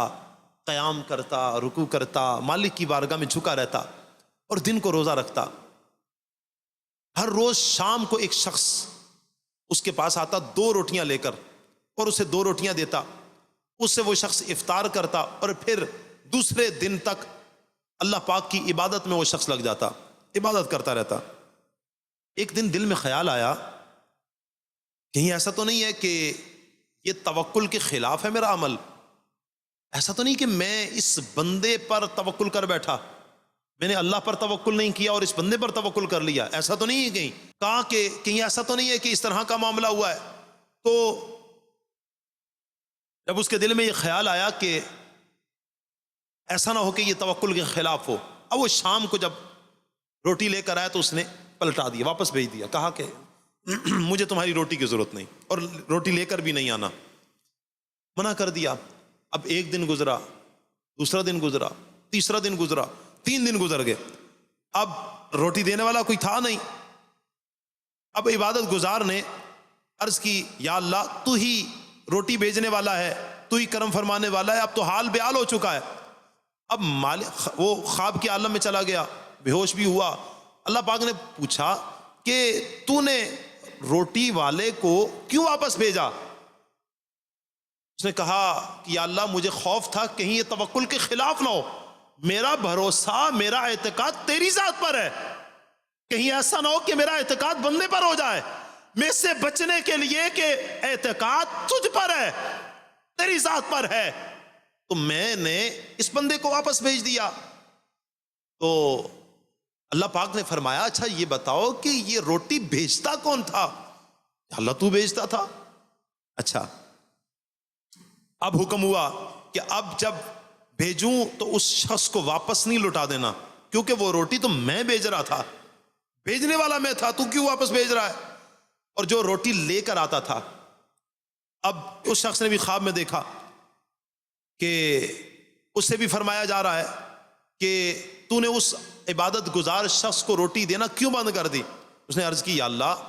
قیام کرتا، رکوع کرتا، مالک کی بارگاہ میں جھکا رہتا اور دن کو روزہ رکھتا. ہر روز شام کو ایک شخص اس کے پاس آتا 2 روٹیاں لے کر اور اسے 2 روٹیاں دیتا. اس سے وہ شخص افطار کرتا اور پھر دوسرے دن تک اللہ پاک کی عبادت میں وہ شخص لگ جاتا، عبادت کرتا رہتا. ایک دن دل میں خیال آیا کہیں ایسا تو نہیں ہے کہ یہ توکل کے خلاف ہے میرا عمل؟ ایسا تو نہیں کہ میں اس بندے پر توکل کر بیٹھا، میں نے اللہ پر توکل نہیں کیا اور اس بندے پر توکل کر لیا؟ ایسا تو نہیں ہے کہیں؟ کہا کہ کہیں ایسا تو نہیں ہے کہ اس طرح کا معاملہ ہوا ہے؟ تو جب اس کے دل میں یہ خیال آیا کہ ایسا نہ ہو کہ یہ توکل کے خلاف ہو، اب وہ شام کو جب روٹی لے کر آیا تو اس نے پلٹا دیا، واپس بھیج دیا. کہا کہ مجھے تمہاری روٹی کی ضرورت نہیں اور روٹی لے کر بھی نہیں آنا، منع کر دیا. اب ایک دن گزرا، دوسرا دن گزرا، تیسرا دن گزرا، 3 دن گزر گئے. اب روٹی دینے والا کوئی تھا نہیں. اب عبادت گزار نے عرض کی یا اللہ تو ہی روٹی بھیجنے والا ہے، تو ہی کرم فرمانے والا ہے، اب تو حال بے حال ہو چکا ہے. اب مالک وہ خواب کے عالم میں چلا گیا، بے ہوش بھی ہوا. اللہ پاک نے پوچھا کہ تو نے روٹی والے کو کیوں واپس بھیجا؟ اس نے کہا کہ یا اللہ مجھے خوف تھا کہیں یہ توکل کے خلاف نہ ہو، میرا بھروسہ میرا اعتقاد تیری ذات پر ہے، کہیں ایسا نہ ہو کہ میرا اعتقاد بندے پر ہو جائے. میں سے بچنے کے لیے کہ اعتقاد تجھ پر ہے، تیری ذات پر ہے، تو میں نے اس بندے کو واپس بھیج دیا. تو اللہ پاک نے فرمایا اچھا یہ بتاؤ کہ یہ روٹی بھیجتا کون تھا؟ اللہ تو بھیجتا تھا. اچھا اب حکم ہوا کہ اب جب بھیجوں تو اس شخص کو واپس نہیں لوٹا دینا، کیونکہ وہ روٹی تو میں بھیج رہا تھا، بھیجنے والا میں تھا، تو کیوں واپس بھیج رہا ہے؟ اور جو روٹی لے کر آتا تھا، اب اس شخص نے بھی خواب میں دیکھا کہ اس سے بھی فرمایا جا رہا ہے کہ تو نے اس عبادت گزار شخص کو روٹی دینا کیوں بند کر دی؟ اس نے عرض کی یا اللہ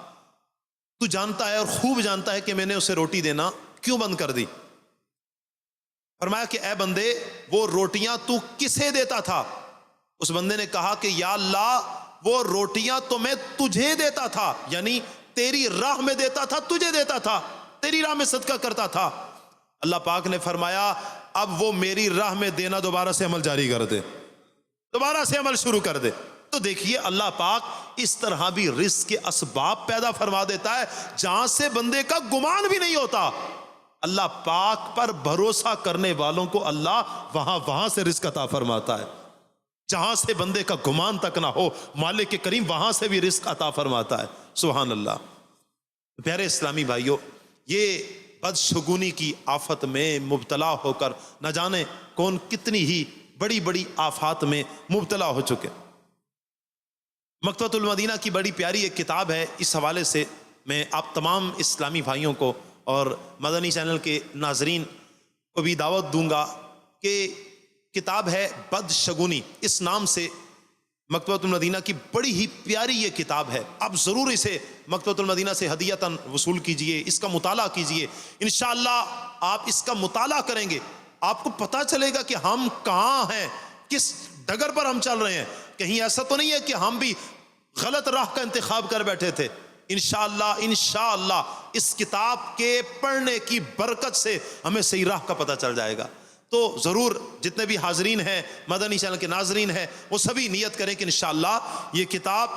تو جانتا ہے اور خوب جانتا ہے کہ میں نے اسے روٹی دینا کیوں بند کر دی. فرمایا کہ اے بندے وہ روٹیاں تو کسے دیتا تھا؟ اس بندے نے کہا کہ یا اللہ وہ روٹیاں تو میں تجھے دیتا تھا، یعنی تیری راہ میں دیتا تھا، تجھے دیتا تھا، تیری راہ میں صدقہ کرتا تھا. اللہ پاک نے فرمایا اب وہ میری راہ میں دینا دوبارہ سے عمل جاری کر دے، دوبارہ سے عمل شروع کر دے. تو دیکھیے اللہ پاک اس طرح بھی رزق کے اسباب پیدا فرما دیتا ہے جہاں سے بندے کا گمان بھی نہیں ہوتا. اللہ پاک پر بھروسہ کرنے والوں کو اللہ وہاں سے رزق عطا فرماتا ہے، جہاں سے بندے کا گمان تک نہ ہو مالک کریم وہاں سے بھی رزق عطا فرماتا ہے. سبحان اللہ. پیارے اسلامی بھائیوں، یہ بدشگونی کی آفت میں مبتلا ہو کر نہ جانے کون کتنی ہی بڑی بڑی آفات میں مبتلا ہو چکے. مکتبۃ المدینہ کی بڑی پیاری ایک کتاب ہے. اس حوالے سے میں آپ تمام اسلامی بھائیوں کو اور مدنی چینل کے ناظرین کو بھی دعوت دوں گا کہ کتاب ہے بدشگونی، اس نام سے مکتبۃ المدینہ کی بڑی ہی پیاری یہ کتاب ہے. آپ ضرور اسے مکتبۃ المدینہ سے ہدیتاً وصول کیجئے، اس کا مطالعہ کیجئے. انشاءاللہ آپ اس کا مطالعہ کریں گے آپ کو پتہ چلے گا کہ ہم کہاں ہیں، کس ڈگر پر ہم چل رہے ہیں. کہیں ایسا تو نہیں ہے کہ ہم بھی غلط راہ کا انتخاب کر بیٹھے تھے. انشاءاللہ اس کتاب کے پڑھنے کی برکت سے ہمیں صحیح راہ کا پتہ چل جائے گا. تو ضرور جتنے بھی حاضرین ہیں مدنی چینل کے ناظرین ہیں وہ سبھی نیت کریں کہ انشاءاللہ یہ کتاب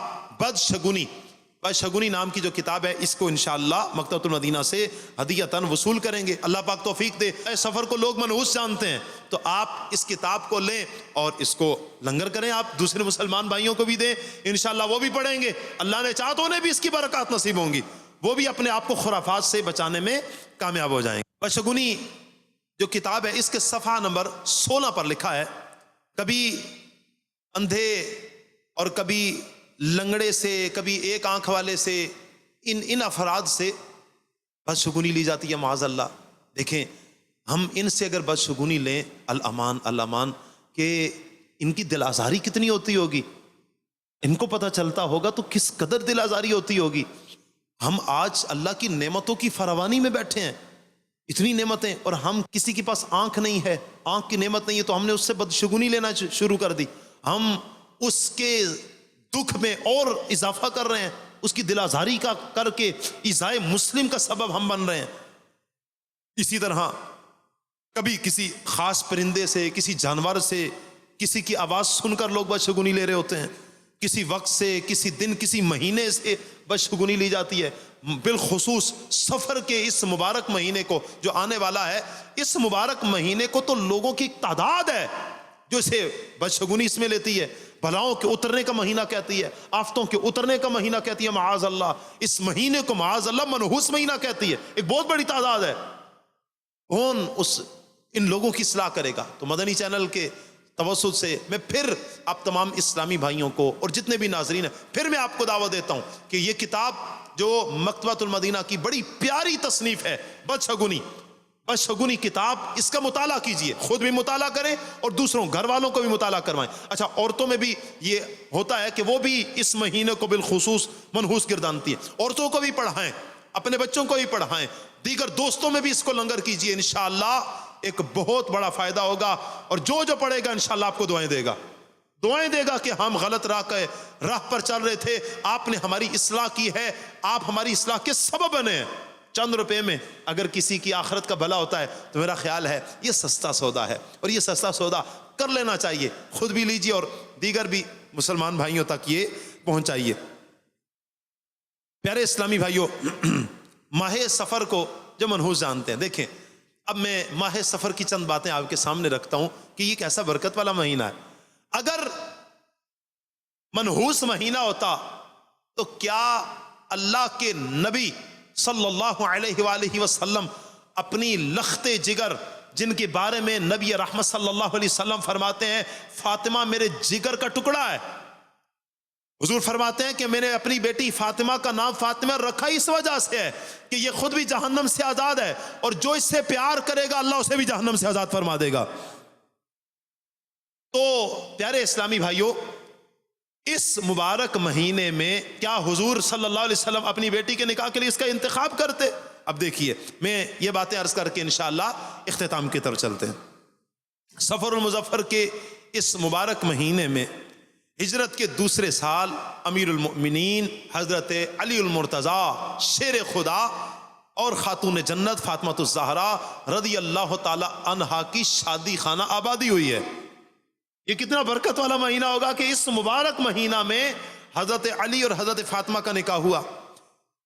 بدشگونی نام کی جو کتاب ہے اس کو انشاءاللہ مکتبۃ المدینہ سے ہدیۃً وصول کریں گے۔ اللہ پاک توفیق دے۔ اے سفر کو لوگ منحوس جانتے ہیں تو آپ اس کتاب کو لیں اور اس کو لنگر کریں، آپ دوسرے مسلمان بھائیوں کو بھی دیں، انشاءاللہ وہ بھی پڑھیں گے، اللہ نے چاہا تو انہیں بھی اس کی برکات نصیب ہوں گی، وہ بھی اپنے آپ کو خرافات سے بچانے میں کامیاب ہو جائیں گے۔ بدشگونی جو کتاب ہے اس کے صفحہ نمبر 16 پر لکھا ہے، کبھی اندھے اور کبھی لنگڑے سے، کبھی ایک آنکھ والے سے، ان افراد سے بدشگونی لی جاتی ہے معاذ اللہ۔ دیکھیں ہم ان سے اگر بدشگونی لیں، الامان کہ ان کی دل آزاری کتنی ہوتی ہوگی، ان کو پتہ چلتا ہوگا تو کس قدر دل آزاری ہوتی ہوگی۔ ہم آج اللہ کی نعمتوں کی فراوانی میں بیٹھے ہیں، اتنی نعمتیں، اور ہم کسی کے پاس آنکھ نہیں ہے، آنکھ کی نعمت نہیں ہے تو ہم نے اس سے بدشگونی لینا شروع کر دی، ہم اس کے دکھ میں اور اضافہ کر رہے ہیں، اس کی دل آزاری کا کر کے ایذائے مسلم کا سبب ہم بن رہے ہیں۔ اسی طرح کبھی کسی خاص پرندے سے، کسی جانور سے، کسی کی آواز سن کر لوگ بدشگونی لے رہے ہوتے ہیں، کسی وقت سے، کسی دن، کسی مہینے سے بدشگونی لی جاتی ہے۔ بالخصوص سفر کے اس مبارک مہینے کو جو آنے والا ہے، اس مبارک مہینے کو تو لوگوں کی تعداد ہے جو اسے بدشگونی اس میں لیتی ہے، بلاؤں کے اترنے کا مہینہ کہتی ہے، آفتوں کے اترنے کا مہینہ کہتی ہے معاذ اللہ، اس مہینے کو معاذ اللہ منحوس مہینہ کہتی ہے، ایک بہت بڑی تعداد ہے۔ کون ان لوگوں کی اصلاح کرے گا؟ تو مدنی چینل کے توسط سے میں پھر آپ تمام اسلامی بھائیوں کو اور جتنے بھی ناظرین ہیں، پھر میں آپ کو دعوت دیتا ہوں کہ یہ کتاب جو مکتبۃ المدینہ کی بڑی پیاری تصنیف ہے، بدشگونی کتاب، اس کا مطالعہ کیجئے، خود بھی مطالعہ کریں اور دوسروں گھر والوں کو بھی مطالعہ کروائیں۔ اچھا، عورتوں میں بھی یہ ہوتا ہے کہ وہ بھی اس مہینے کو بالخصوص منحوس گردانتی ہیں، عورتوں کو بھی پڑھائیں، اپنے بچوں کو بھی پڑھائیں، دیگر دوستوں میں بھی اس کو لنگر کیجئے، انشاءاللہ ایک بہت بڑا فائدہ ہوگا، اور جو پڑھے گا انشاءاللہ آپ کو دعائیں دے گا کہ ہم غلط راہ پر چل رہے تھے، آپ نے ہماری اصلاح کی ہے، آپ ہماری اصلاح کے سبب بنے ہیں۔ چند روپے میں اگر کسی کی آخرت کا بھلا ہوتا ہے تو میرا خیال ہے یہ سستا سودا ہے، اور یہ سستا سودا کر لینا چاہیے، خود بھی لیجیے اور دیگر بھی مسلمان بھائیوں تک یہ پہنچائیے۔ پیارے اسلامی بھائیوں، ماہ سفر کو جو منحوس جانتے ہیں، دیکھیں اب میں ماہ سفر کی چند باتیں آپ کے سامنے رکھتا ہوں کہ یہ کیسا برکت والا مہینہ ہے۔ اگر منحوس مہینہ ہوتا تو کیا اللہ کے نبی صلی اللہ علیہ وآلہ وسلم اپنی لخت جگر، جن کے بارے میں نبی رحمت صلی اللہ علیہ وسلم فرماتے ہیں فاطمہ میرے جگر کا ٹکڑا ہے، حضور فرماتے ہیں کہ میں نے اپنی بیٹی فاطمہ کا نام فاطمہ رکھا اس وجہ سے ہے کہ یہ خود بھی جہنم سے آزاد ہے، اور جو اس سے پیار کرے گا اللہ اسے بھی جہنم سے آزاد فرما دے گا۔ تو پیارے اسلامی بھائیوں، اس مبارک مہینے میں کیا حضور صلی اللہ علیہ وسلم اپنی بیٹی کے نکاح کے لیے اس کا انتخاب کرتے؟ اب دیکھیے، میں یہ باتیں عرض کر کے انشاءاللہ اختتام کی طرف چلتے ہیں۔ سفر المظفر کے اس مبارک مہینے میں ہجرت کے دوسرے سال امیر المؤمنین حضرت علی المرتضیٰ شیر خدا اور خاتون جنت فاطمہ الزہرا رضی اللہ تعالی عنہا کی شادی خانہ آبادی ہوئی ہے۔ یہ کتنا برکت والا مہینہ ہوگا کہ اس مبارک مہینہ میں حضرت علی اور حضرت فاطمہ کا نکاح ہوا۔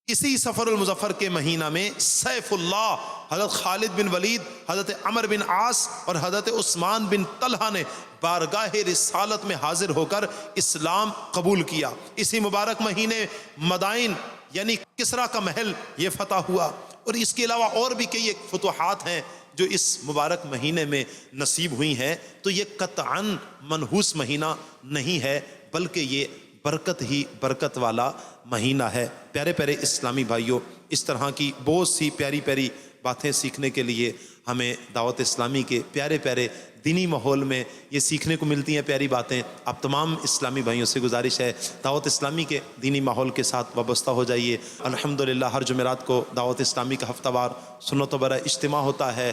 اسی سفر المظفر کے مہینہ میں سیف اللہ حضرت خالد بن ولید، حضرت عمر بن عاص اور حضرت عثمان بن طلحہ نے بارگاہ رسالت میں حاضر ہو کر اسلام قبول کیا۔ اسی مبارک مہینے مدائن یعنی کسریٰ کا محل یہ فتح ہوا، اور اس کے علاوہ اور بھی کئی فتوحات ہیں جو اس مبارک مہینے میں نصیب ہوئی ہیں۔ تو یہ قطعاً منحوس مہینہ نہیں ہے، بلکہ یہ برکت ہی برکت والا مہینہ ہے۔ پیارے پیارے اسلامی بھائیوں، اس طرح کی بہت سی پیاری پیاری باتیں سیکھنے کے لیے ہمیں دعوت اسلامی کے پیارے پیارے دینی ماحول میں یہ سیکھنے کو ملتی ہیں پیاری باتیں۔ آپ تمام اسلامی بھائیوں سے گزارش ہے دعوت اسلامی کے دینی ماحول کے ساتھ وابستہ ہو جائیے۔ الحمدللہ ہر جمعرات کو دعوت اسلامی کا ہفتہ وار سنت و برا اجتماع ہوتا ہے،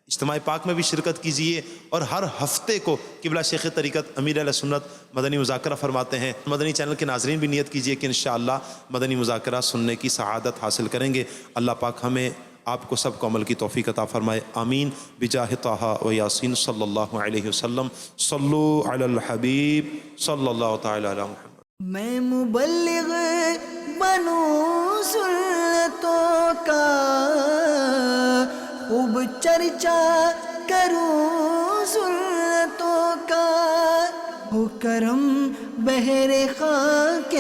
اجتماع پاک میں بھی شرکت کیجیے، اور ہر ہفتے کو قبلہ شیخ طریقت امیر اہل سنت مدنی مذاکرہ فرماتے ہیں۔ مدنی چینل کے ناظرین بھی نیت کیجیے کہ انشاءاللہ مدنی مذاکرہ سننے کی سعادت حاصل کریں گے۔ اللہ پاک ہمیں آپ کو سب کو عمل کی توفیق عطا فرمائے، آمین بجاہ طٰہٰ و یاسین صلی اللہ علیہ وسلم۔ صلو علی الحبیب صلی اللہ تعالی علی محمد۔ میں مبلغ بنوں سنتوں کا، خوب چرچا کروں سنتوں کا، ہو کرم بحر خاک